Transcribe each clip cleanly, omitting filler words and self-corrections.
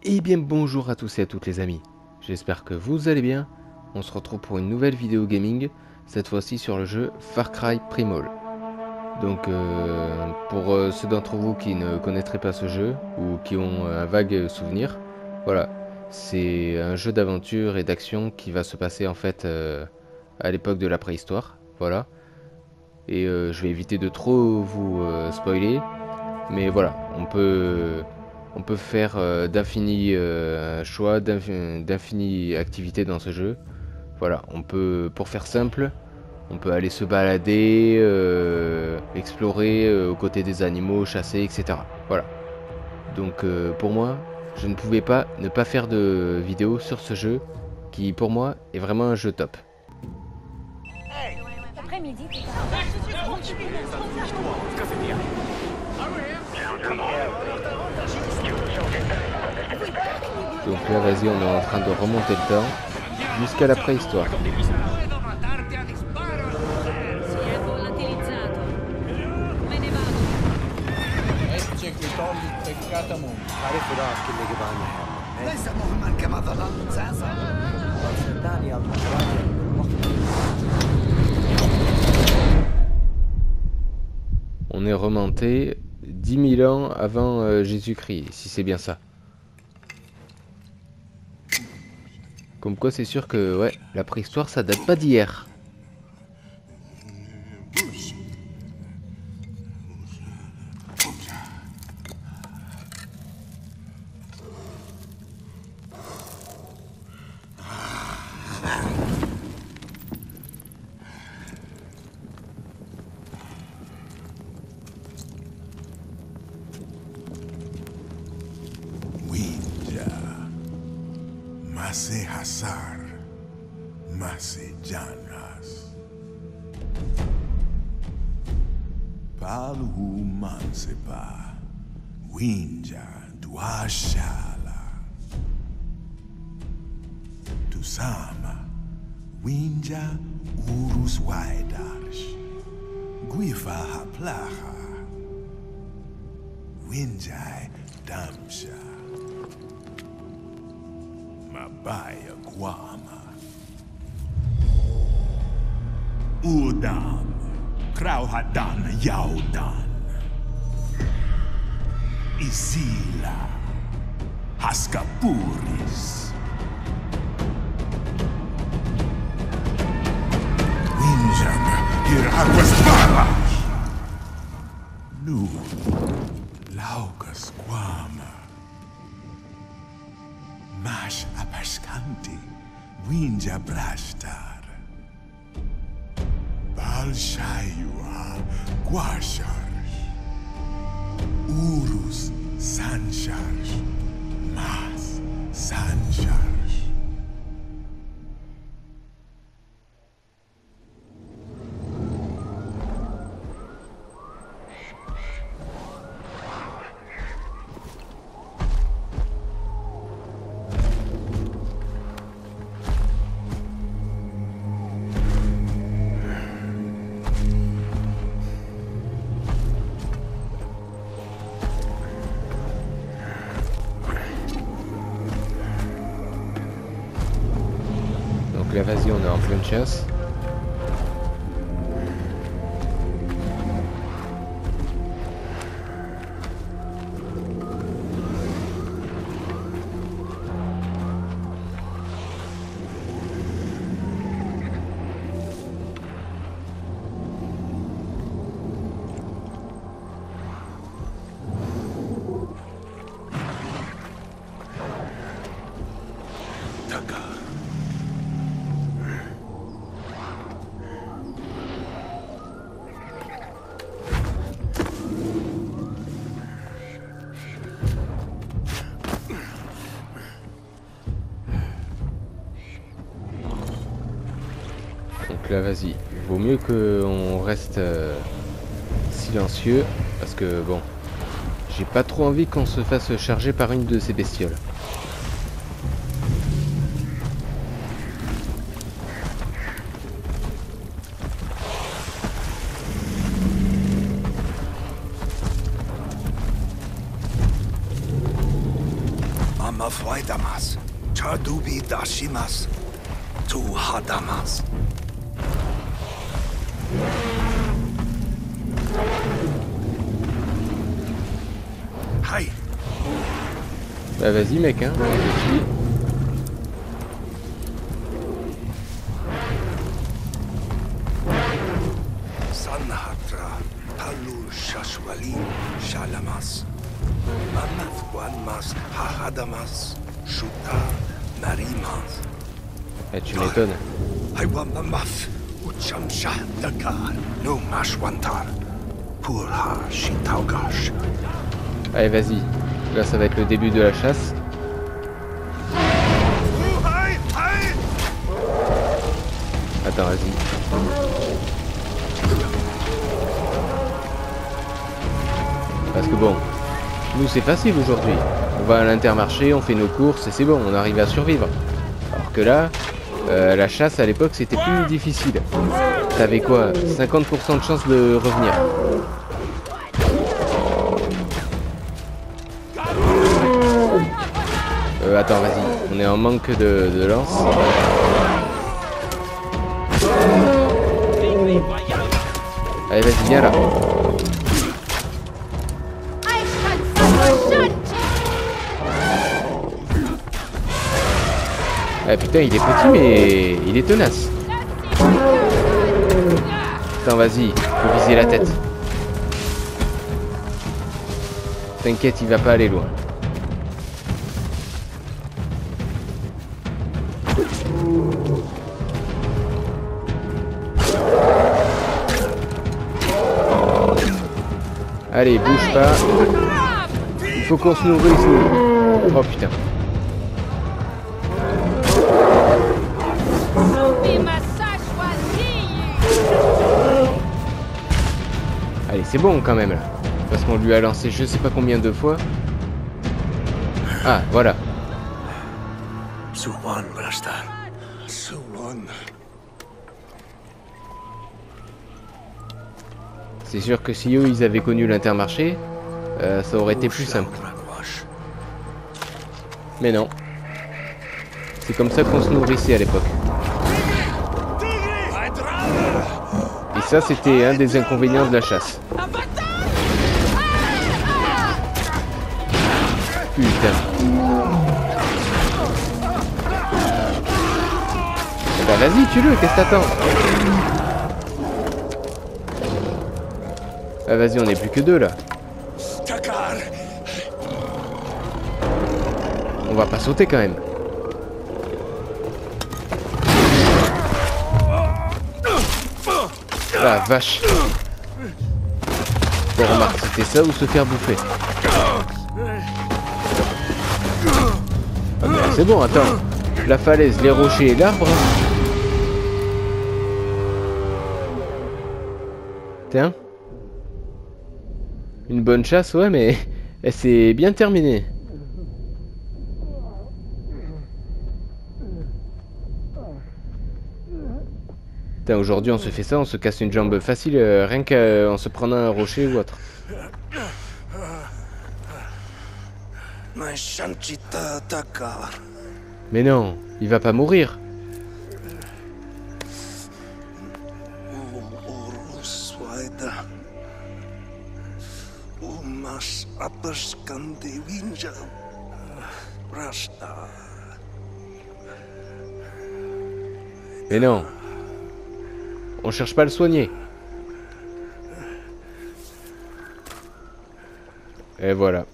Eh bien bonjour à tous et à toutes les amis, j'espère que vous allez bien. On se retrouve pour une nouvelle vidéo gaming, cette fois-ci sur le jeu Far Cry Primal. Donc pour ceux d'entre vous qui ne connaîtraient pas ce jeu, ou qui ont un vague souvenir, voilà, c'est un jeu d'aventure et d'action qui va se passer en fait à l'époque de la préhistoire, voilà. Et je vais éviter de trop vous spoiler, mais voilà, on peut faire d'infinis choix, d'infinies activités dans ce jeu. Voilà, on peut, pour faire simple, on peut aller se balader, explorer aux côtés des animaux, chasser, etc. Voilà. Donc pour moi, je ne pouvais pas ne pas faire de vidéo sur ce jeu, qui pour moi est vraiment un jeu top. Après-midi, Donc là, vas-y, on est en train de remonter le temps jusqu'à la préhistoire. si è volatilizzato. Me ne vado. Ecce che togli peccata mondo. عارف راح كل جباننا ليس مهما كما ظننت ساسا. صدقني يا ابو On est remonté 10 000 ans avant Jésus-Christ, si c'est bien ça. Comme quoi c'est sûr que ouais, la préhistoire ça date pas d'hier. Mase Hasar, Mase Janas. Palhu Mansepa, Winja Duashala. Tusama, Winja Urus Waidarsh, Guifa Haplaha, Winjai Damsha. Mabaya Guama Udam Krauhadan Yaudan Isila Haskapuris Winjam Hiraquasparash Nu Laukas Guama Mash Apashkanti, Winja Brashtar, Balshayua, Guasharsh, Urus Sansharsh, Mas Sansharsh. Donc là vas-y, on est en pleine chasse. Donc là vas-y, vaut mieux qu'on reste silencieux, parce que bon, j'ai pas trop envie qu'on se fasse charger par une de ces bestioles. Fuaidamas. Chardubi dashimas. Tu hadamas. Hai. Bah vas-y mec, hein, je suis. Sanhatra. Palu shashwali. Shalamas. Manath wanmas. Hahadamas. Shuta. Marimas. Ah, tu m'étonnes. Haiwamamaf. Uchamsha dakar. No mashwantar. Purha shitaugash. Allez vas-y. Là ça va être le début de la chasse. Attends, vas-y. Parce que bon, nous c'est facile aujourd'hui. On va à l'Intermarché, on fait nos courses et c'est bon, on arrive à survivre. Alors que là, la chasse à l'époque c'était plus difficile. T'avais quoi, 50% de chance de revenir. Attends, vas-y, on est en manque de lance. Allez, vas-y, viens là. Ah putain, il est petit, mais il est tenace. Attends, vas-y, faut viser la tête. T'inquiète, il va pas aller loin. Allez, bouge pas. Il faut qu'on se nourrisse, nous. Oh putain. Allez, c'est bon quand même là. Parce qu'on lui a lancé je sais pas combien de fois. Ah, voilà. Suwan, Brastar. Suwan. C'est sûr que si eux ils avaient connu l'Intermarché, ça aurait été plus simple. Mais non. C'est comme ça qu'on se nourrissait à l'époque. Et ça c'était un des inconvénients de la chasse. Putain. Bah vas-y, tue-le, qu'est-ce que t'attends? Ah vas-y, on est plus que deux là. On va pas sauter quand même. Ah vache. Bon remarque, c'était ça ou se faire bouffer. Ah, c'est bon, attends. La falaise, les rochers et l'arbre. Tiens. Une bonne chasse, ouais, mais elle s'est bien terminée. Putain, aujourd'hui on se fait ça, on se casse une jambe facile, rien qu'en se prenant un rocher ou autre. Mais non, il va pas mourir. Mais non. On cherche pas à le soigner. Et voilà.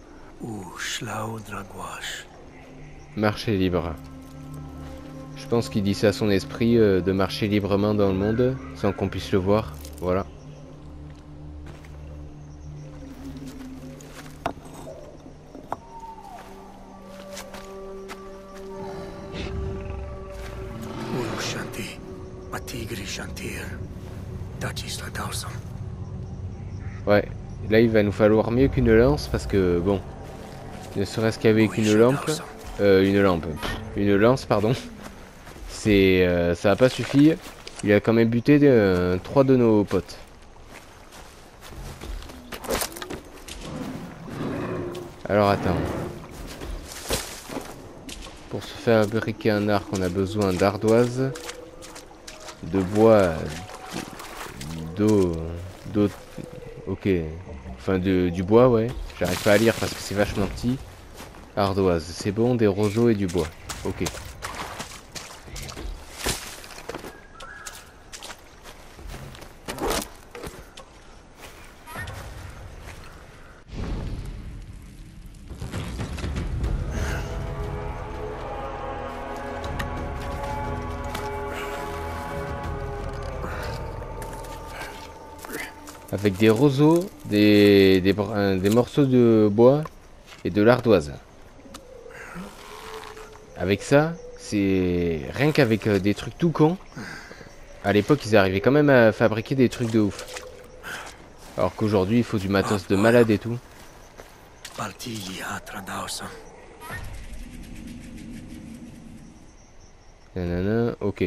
Marcher libre. Je pense qu'il dit ça à son esprit de marcher librement dans le monde sans qu'on puisse le voir. Voilà. Ouais, là il va nous falloir mieux qu'une lance parce que bon, ne serait-ce qu'avec une lance pardon, c'est ça a pas suffi. Il a quand même buté 3 de nos potes. Alors attends. Pour se fabriquer un arc, on a besoin d'ardoise, de bois, d'eau, ok, enfin du bois, ouais. J'arrive pas à lire parce que c'est vachement petit. Ardoise, c'est bon, des roseaux et du bois. Ok. Avec des roseaux, des morceaux de bois et de l'ardoise. Avec ça, c'est rien qu'avec des trucs tout cons. À l'époque, ils arrivaient quand même à fabriquer des trucs de ouf. Alors qu'aujourd'hui, il faut du matos de malade et tout. Nanana, ok.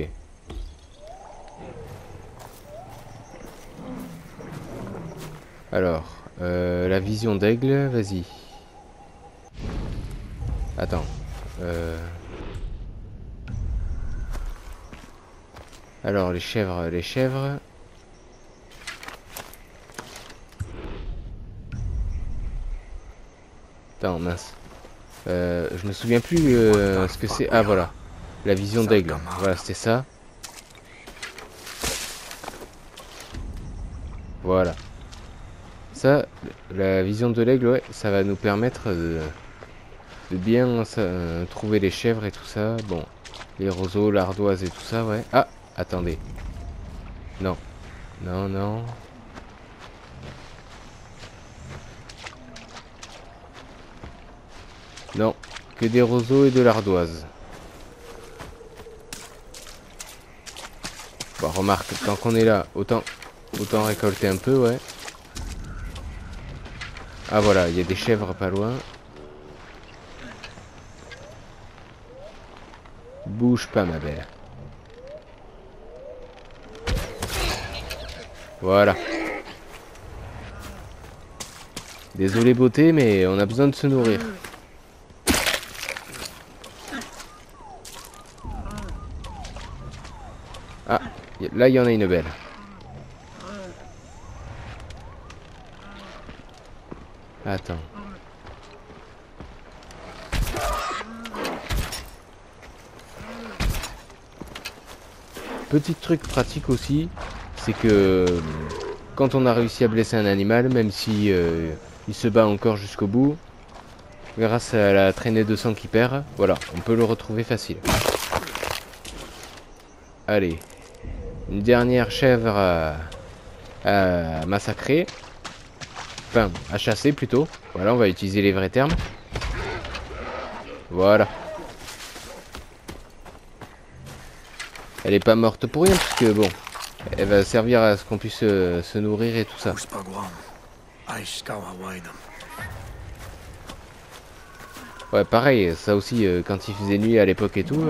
Alors, la vision d'aigle, vas-y. Attends. Alors, les chèvres, Attends, mince. Je me souviens plus ce que c'est. Ah, voilà. La vision d'aigle. Voilà, c'était ça. Voilà. Ça, la vision de l'aigle, ouais, ça va nous permettre de bien trouver les chèvres et tout ça. Bon, les roseaux, l'ardoise et tout ça, ouais. Ah, attendez. Non. Non, non. Non, que des roseaux et de l'ardoise. Bon, remarque, tant qu'on est là, autant récolter un peu, ouais. Ah voilà, il y a des chèvres pas loin. Bouge pas, ma belle. Voilà. Désolé beauté, mais on a besoin de se nourrir. Ah, là il y en a une belle. Attends. Petit truc pratique aussi, c'est que quand on a réussi à blesser un animal, même si il se bat encore jusqu'au bout, grâce à la traînée de sang qu'il perd, voilà, on peut le retrouver facile. Allez, une dernière chèvre à massacrer, enfin à chasser plutôt. Voilà, on va utiliser les vrais termes. Voilà. Elle est pas morte pour rien, puisque bon, elle va servir à ce qu'on puisse se nourrir et tout ça. Ouais, pareil, ça aussi, quand il faisait nuit à l'époque et tout,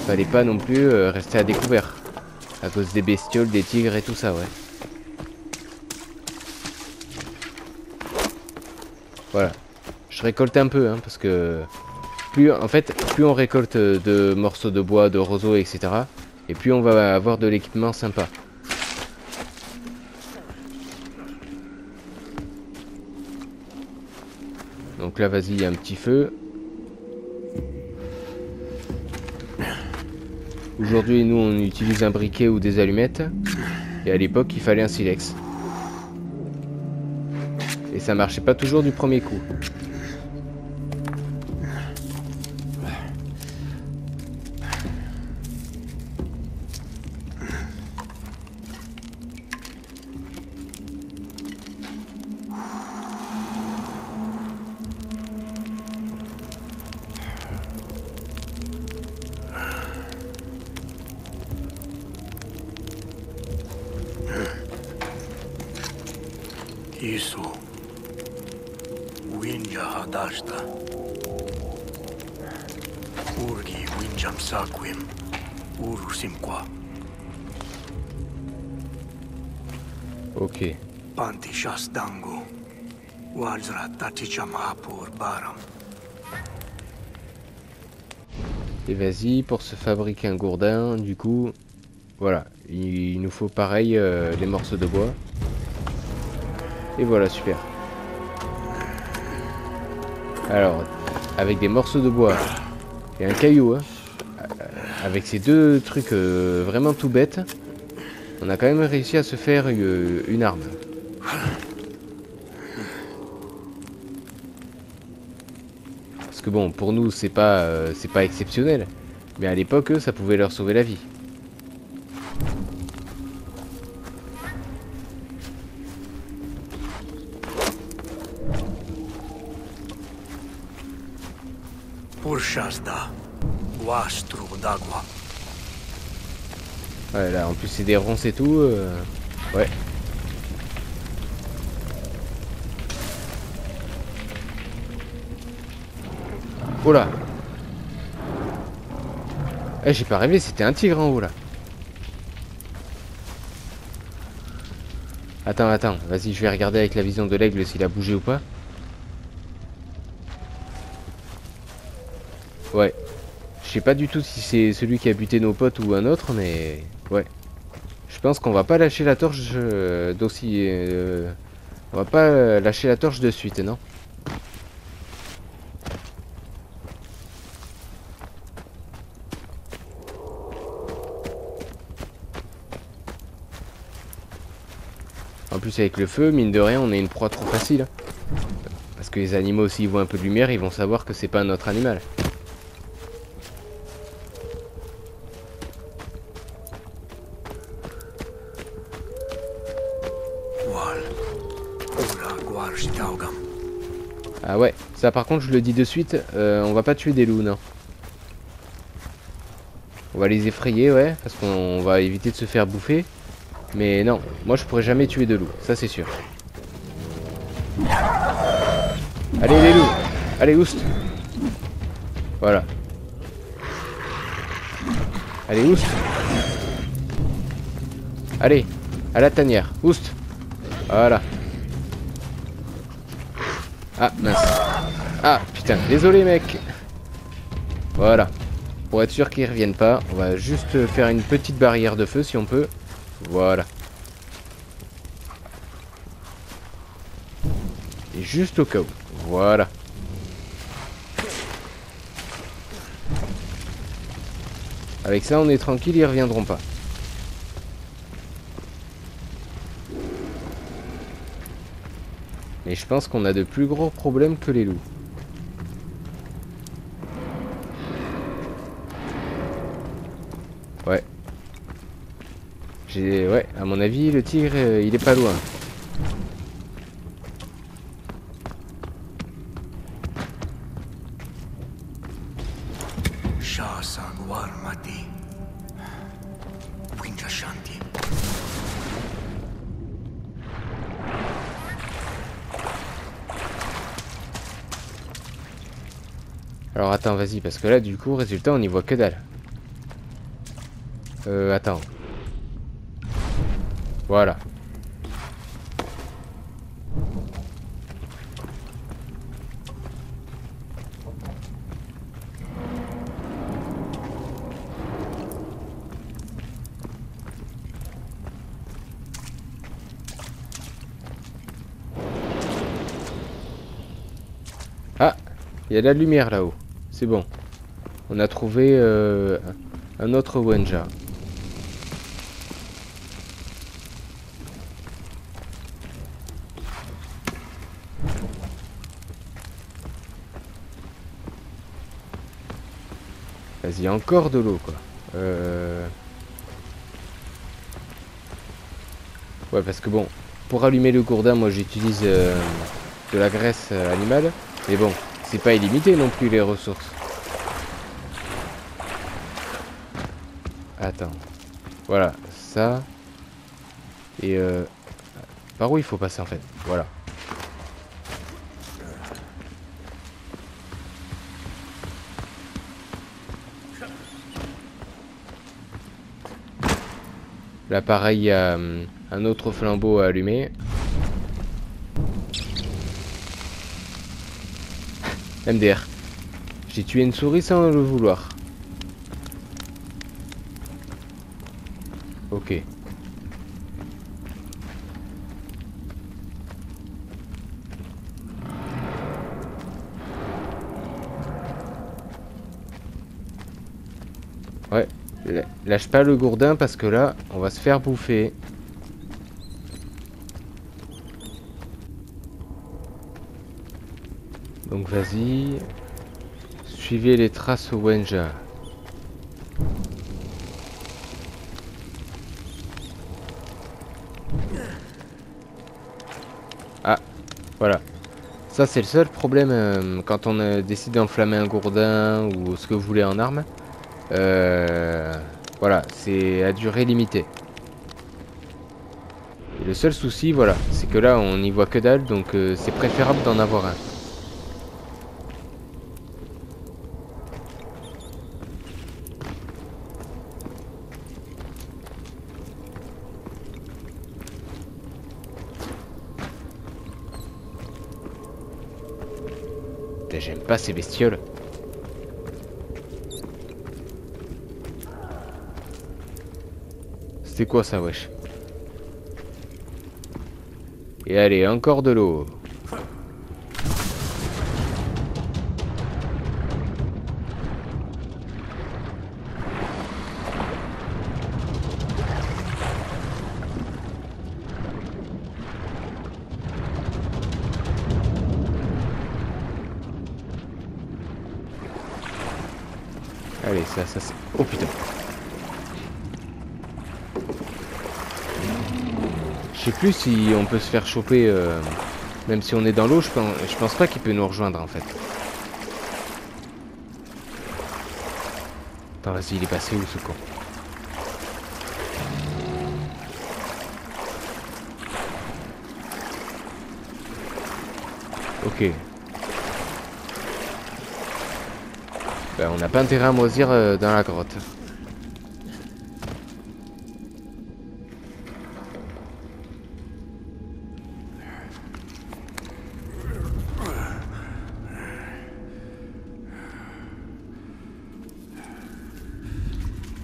fallait pas non plus rester à découvert. À cause des bestioles, des tigres et tout ça, ouais. Voilà. Je récolte un peu, hein, parce que plus on récolte de morceaux de bois, de roseaux, etc. Et plus on va avoir de l'équipement sympa. Donc là, vas-y, il y a un petit feu. Aujourd'hui, nous, on utilise un briquet ou des allumettes. Et à l'époque, il fallait un silex. Et ça marchait pas toujours du premier coup. Isu Winja Hadashta Urgi Winjam Saquim Urusimqua Ok. Panti Shasdangu Wajra Taticham Hapur Baram Et vas-y, pour se fabriquer un gourdin, du coup, voilà, il nous faut pareil les morceaux de bois. Et voilà, super. Alors, avec des morceaux de bois et un caillou, hein, avec ces deux trucs vraiment tout bêtes, on a quand même réussi à se faire une arme. Parce que bon, pour nous, c'est pas exceptionnel. Mais à l'époque, ça pouvait leur sauver la vie. Purshasda, Guastru d'Agua. Ouais, là, en plus, c'est des ronces et tout. Ouais. Oh là! Eh, j'ai pas rêvé, c'était un tigre en haut là. Attends, vas-y, je vais regarder avec la vision de l'aigle s'il a bougé ou pas. Ouais. Je sais pas du tout si c'est celui qui a buté nos potes ou un autre, mais... Ouais. Je pense qu'on va pas lâcher la torche d'aussi... On va pas lâcher la torche de suite, non? En plus avec le feu, mine de rien, on est une proie trop facile. Parce que les animaux, s'ils voient un peu de lumière, ils vont savoir que c'est pas un autre animal. Ah ouais, ça par contre je le dis de suite, on va pas tuer des loups, non. On va les effrayer, ouais, parce qu'on va éviter de se faire bouffer. Mais non, moi je pourrais jamais tuer de loups, ça c'est sûr. Allez les loups, allez oust. Voilà. Allez oust. Allez, à la tanière, oust. Voilà. Ah mince. Ah putain, désolé mec. Voilà. Pour être sûr qu'ils reviennent pas, on va juste faire une petite barrière de feu si on peut. Voilà. Et juste au cas où. Voilà. Avec ça, on est tranquille, ils reviendront pas. Mais je pense qu'on a de plus gros problèmes que les loups. Ouais. Ouais, à mon avis, le tigre, il est pas loin. Alors attends, vas-y, parce que là, du coup, résultat, on n'y voit que dalle. Attends. Voilà. Ah, il y a de la lumière là-haut. C'est bon. On a trouvé un autre Wenja. Vas-y, encore de l'eau quoi. Ouais, parce que bon, pour allumer le gourdin, moi j'utilise de la graisse animale. Mais bon, c'est pas illimité non plus les ressources. Attends. Voilà, ça. Et par où il faut passer en fait? Voilà. Là pareil, il y a un autre flambeau à allumer. MDR. J'ai tué une souris sans le vouloir. Ok. Ouais, lâche pas le gourdin parce que là, on va se faire bouffer. Donc vas-y. Suivez les traces au Wenja. Ah, voilà. Ça c'est le seul problème quand on décide d'enflammer un gourdin ou ce que vous voulez en arme. Voilà, c'est à durée limitée. Et le seul souci, voilà, c'est que là on n'y voit que dalle, donc c'est préférable d'en avoir un. J'aime pas ces bestioles. C'était quoi ça, wesh? Et allez, encore de l'eau. Allez, ça c'est... Oh putain. Je sais plus si on peut se faire choper, même si on est dans l'eau, je pense pas qu'il peut nous rejoindre en fait. Attends, vas-y, il est passé où ce con? Ok. Ben, on n'a pas intérêt à moisir dans la grotte.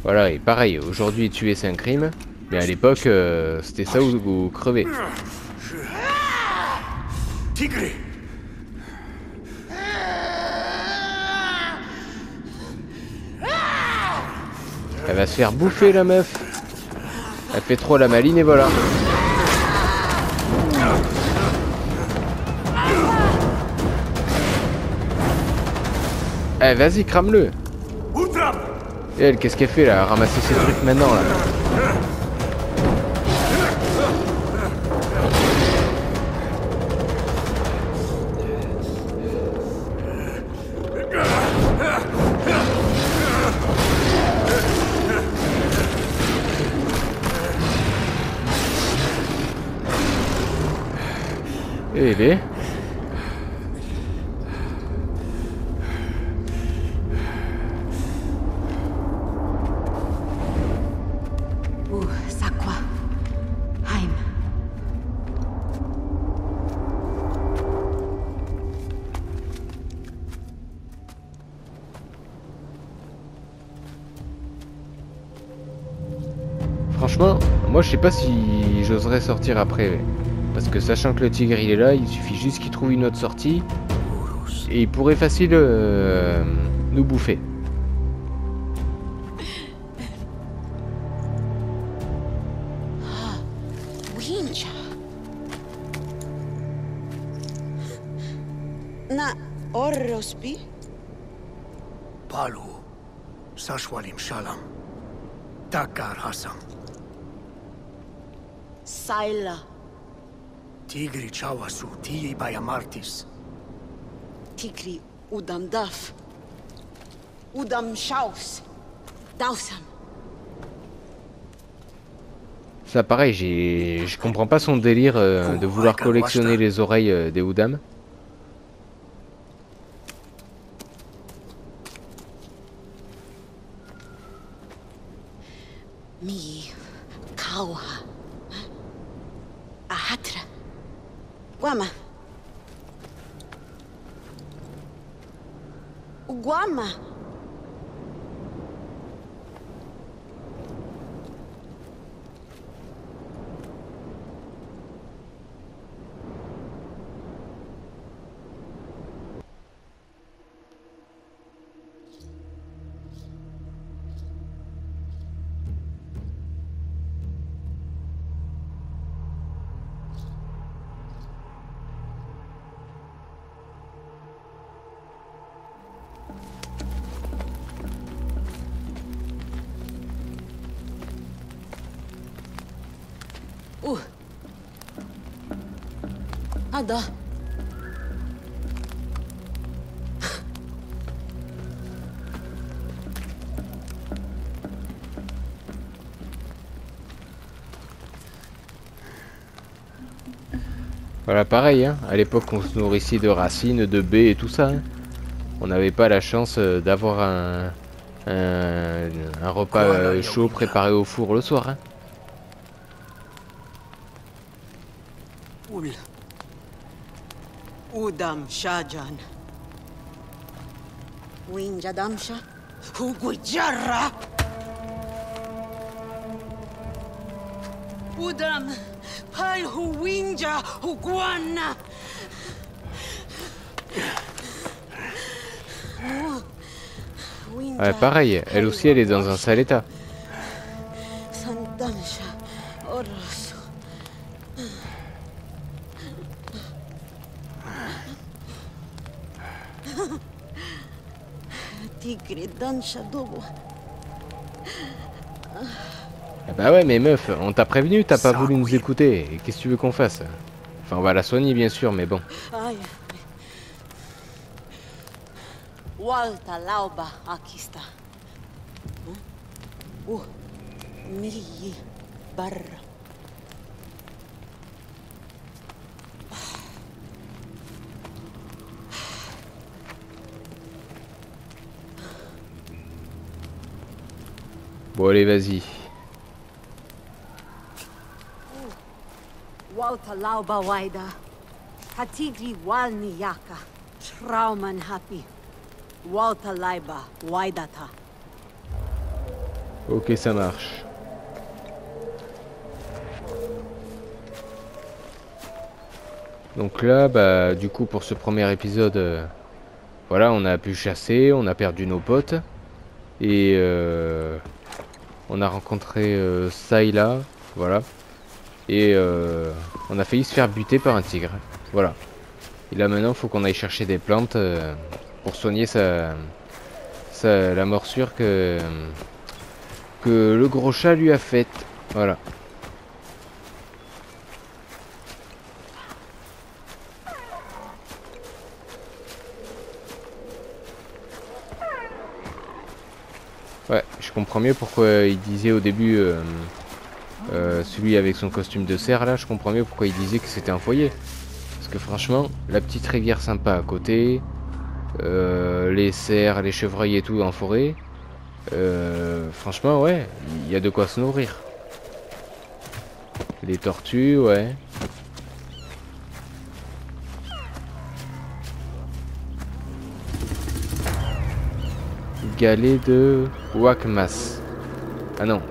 Voilà, et pareil, aujourd'hui tuer c'est un crime, mais à l'époque c'était ça ou crever. Tigre! Elle va se faire bouffer la meuf. Elle fait trop la maline et voilà. Eh vas-y, crame-le. Et elle, qu'est-ce qu'elle fait là? Ramasser ses trucs maintenant là. Et elle est... Sakwa. Heim. Franchement, moi je sais pas si j'oserais sortir après. Parce que sachant que le tigre il est là, il suffit juste qu'il trouve une autre sortie. Et il pourrait facile nous bouffer. Wincha. Na orrospi? Palu. Sashwalim Shalam. Takar Hassan. Saila. Tigri Chawasu Tii Bayamartis. Tigri udam daf. Udam shaus. Dausam. Ça pareil, je comprends pas son délire de vouloir collectionner les oreilles des Udam. Mi kawa. Ahatra. Guama. Guama. Ada. Voilà, pareil, hein. À l'époque, on se nourrissait de racines, de baies et tout ça. Hein. On n'avait pas la chance d'avoir un repas chaud préparé au four le soir. Hein. Udam Shajan. Winja Damsha. Hugujarra. Udam. Pal Huwinja Huguana. Ouais, pareil, elle aussi, elle est dans un sale état. Santamsha. Oros. Tigre Dansha Dobo. Ah bah ouais, mais meuf, on t'a prévenu, t'as pas voulu nous écouter. Et qu'est-ce que tu veux qu'on fasse? Enfin, on va la soigner, bien sûr, mais bon. Ai. Walta Lauba Akista. Milli Barra. Bon, allez, vas-y. Walta Lauba Waida. Hatigri Walni Yaka. Trauman Happy. Walta Laiba Waidata. Ok, ça marche. Donc là, bah, du coup, pour ce premier épisode, voilà, on a pu chasser, on a perdu nos potes. Et on a rencontré Sayla, voilà. Et on a failli se faire buter par un tigre. Voilà. Et là maintenant, il faut qu'on aille chercher des plantes pour soigner la morsure que le gros chat lui a faite. Voilà. Ouais, je comprends mieux pourquoi il disait au début, celui avec son costume de cerf là, je comprends mieux pourquoi il disait que c'était un foyer. Parce que franchement, la petite rivière sympa à côté, les cerfs, les chevreuils et tout en forêt, franchement ouais, il y a de quoi se nourrir. Les tortues, ouais. Galet de Wakmas. Ah non,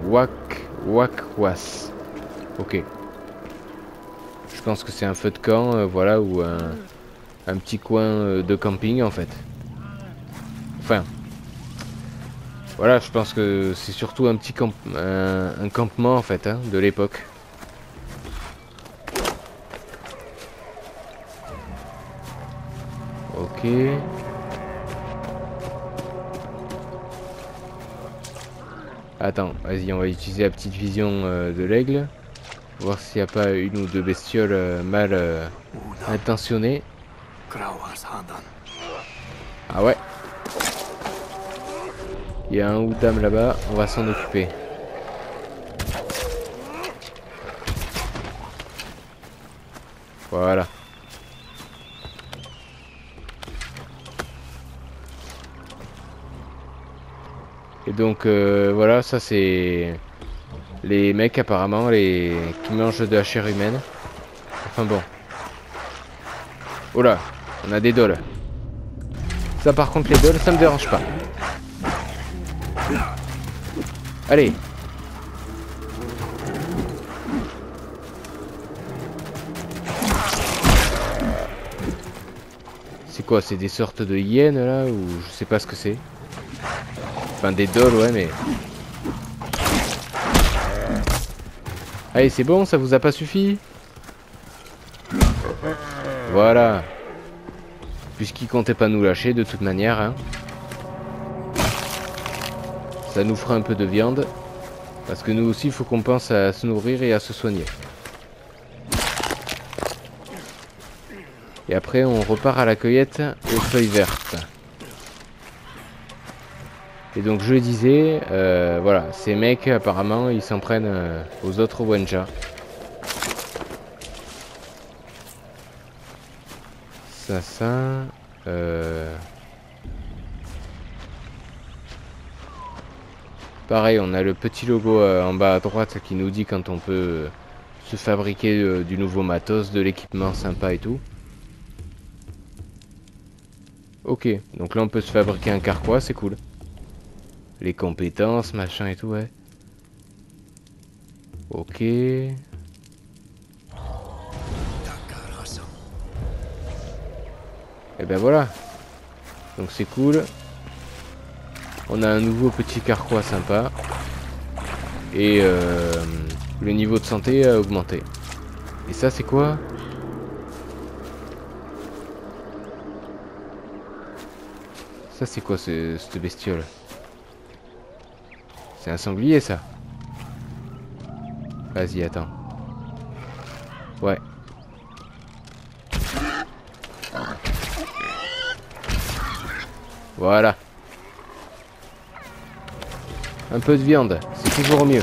Wakwas. Ok. Je pense que c'est un feu de camp, voilà, ou un petit coin de camping en fait. Enfin. Voilà, je pense que c'est surtout un petit un campement en fait, hein, de l'époque. Ok. Attends, vas-y, on va utiliser la petite vision de l'aigle. Voir s'il n'y a pas une ou deux bestioles mal intentionnées. Ah ouais. Il y a un Udam là-bas, on va s'en occuper. Voilà. Et donc voilà, ça c'est les mecs apparemment qui mangent de la chair humaine. Enfin bon. Oh là, on a des dolls. Ça par contre les dolls, ça me dérange pas. Allez. C'est quoi, c'est des sortes de hyènes là, ou je sais pas ce que c'est. Enfin des dolls, ouais, mais... Allez, c'est bon, ça vous a pas suffi? Voilà. Puisqu'ils comptaient pas nous lâcher de toute manière, hein. Ça nous fera un peu de viande. Parce que nous aussi, il faut qu'on pense à se nourrir et à se soigner. Et après on repart à la cueillette aux feuilles vertes. Et donc je le disais, voilà, ces mecs apparemment ils s'en prennent aux autres Wenja. Ça. Pareil, on a le petit logo en bas à droite qui nous dit quand on peut se fabriquer du nouveau matos, de l'équipement sympa et tout. Ok, donc là on peut se fabriquer un carquois, c'est cool. Les compétences, machin et tout, ouais. Ok. Et ben voilà. Donc c'est cool. On a un nouveau petit carquois sympa. Et le niveau de santé a augmenté. Et ça c'est quoi? Ça c'est quoi cette bestiole? C'est un sanglier ça? Vas-y, attends. Ouais. Voilà. Un peu de viande, c'est toujours mieux.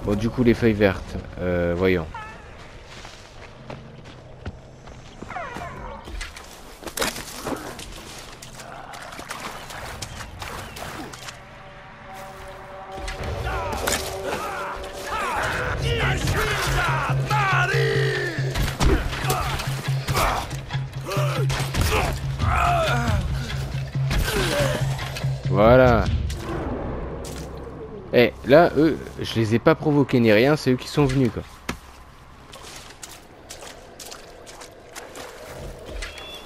Bon, du coup, les feuilles vertes, voyons. Voilà. Eh, là, eux, je les ai pas provoqués ni rien, c'est eux qui sont venus, quoi.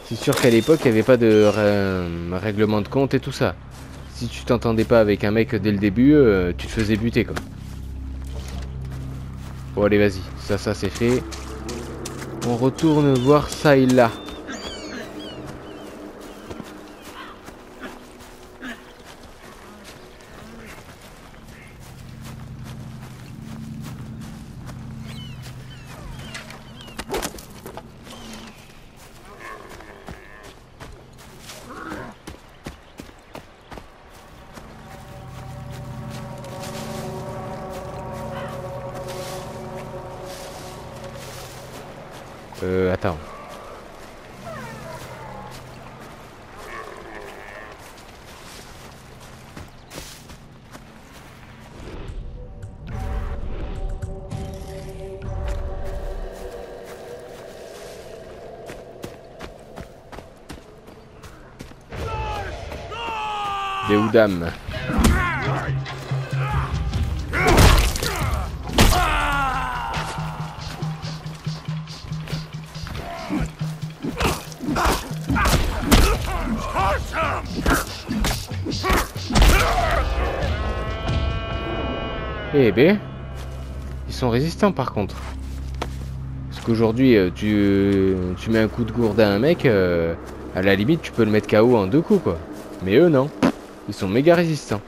C'est sûr qu'à l'époque, il n'y avait pas de règlement de compte et tout ça. Si tu t'entendais pas avec un mec dès le début, tu te faisais buter, quoi. Bon, allez, vas-y. Ça, c'est fait. On retourne voir ça et là. Attends. Des Oudam. Eh ben, ils sont résistants par contre. Parce qu'aujourd'hui, tu mets un coup de gourde à un mec, à la limite tu peux le mettre KO en 2 coups quoi. Mais eux non, ils sont méga résistants.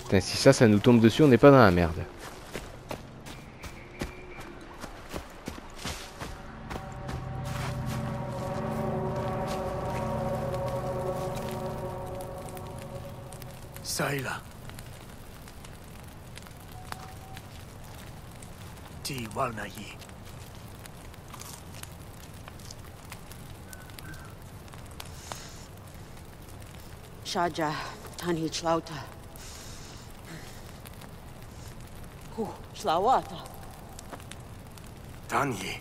Putain, si ça nous tombe dessus, on n'est pas dans la merde. Saila. Ti Walnayi. Shaja, Tanhi Chlauta. Shlawata. Tanyi.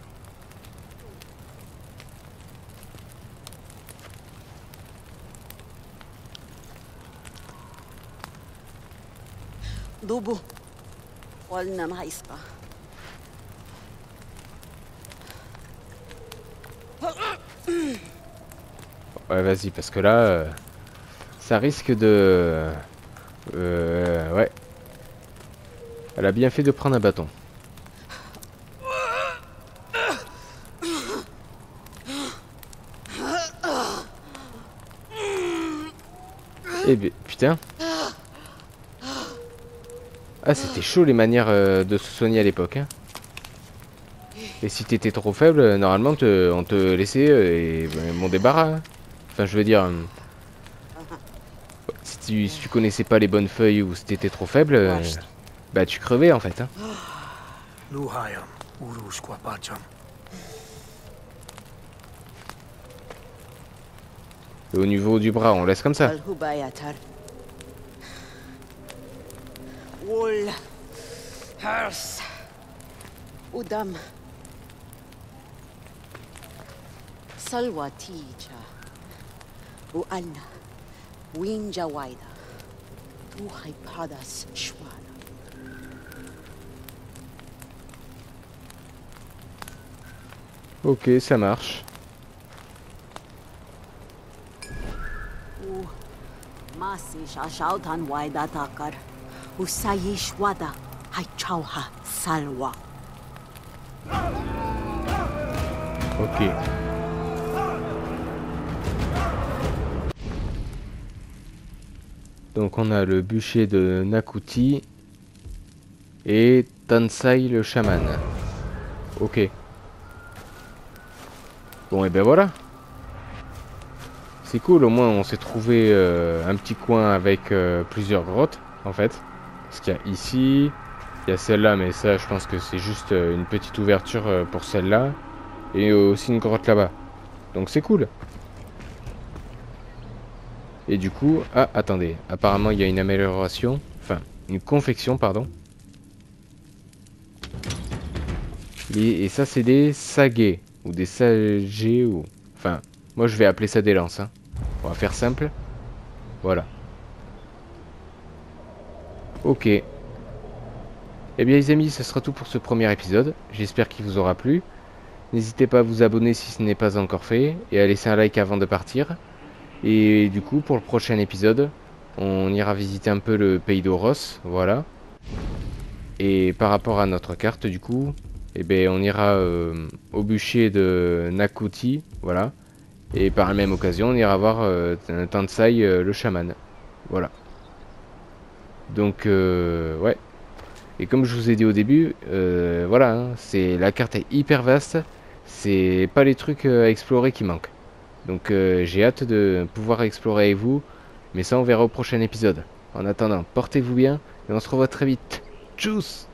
Dubu. Walna maispa. Ouais, vas-y, parce que là, ça risque de... ouais. Elle a bien fait de prendre un bâton. Eh ben, putain. Ah, c'était chaud les manières de se soigner à l'époque. Hein. Et si t'étais trop faible, normalement, on te laissait et mon débarras. Hein. Enfin, je veux dire... si tu connaissais pas les bonnes feuilles ou si t'étais trop faible, bah tu crevais en fait. Hein. Luhayam, Urus Quapacham. Et au niveau du bras, on laisse comme ça. Al-Hubayatar. Wool. Hers. Udam. Salwa Tija. Ualna. Winja Waida. Tuhai Padas Shwana. Ok, ça marche. Masi Shashautan Waida Takar. Usayish Wada. Haichauha Salwa. Ok. Donc on a le bûcher de Nakuti et Tansai le chaman. Ok. Bon et ben voilà. C'est cool, au moins on s'est trouvé un petit coin avec plusieurs grottes en fait. Parce qu'il y a ici, il y a celle-là, mais ça je pense que c'est juste une petite ouverture pour celle-là. Et aussi une grotte là-bas. Donc c'est cool. Et du coup, ah attendez, apparemment il y a une amélioration, enfin une confection pardon. Et ça c'est des sagés, ou des sagés, ou... Enfin, moi je vais appeler ça des lances. Hein. On va faire simple. Voilà. Ok. Eh bien les amis, ce sera tout pour ce premier épisode. J'espère qu'il vous aura plu. N'hésitez pas à vous abonner si ce n'est pas encore fait, et à laisser un like avant de partir. Et du coup, pour le prochain épisode, on ira visiter un peu le pays d'Oros, voilà. Et par rapport à notre carte, du coup, eh ben, on ira au bûcher de Nakuti, voilà. Et par la même occasion, on ira voir Tansai le chaman, voilà. Donc, ouais. Et comme je vous ai dit au début, voilà, hein, la carte est hyper vaste. C'est pas les trucs à explorer qui manquent. Donc j'ai hâte de pouvoir explorer avec vous. Mais ça on verra au prochain épisode. En attendant, portez-vous bien et on se revoit très vite. Tchuss!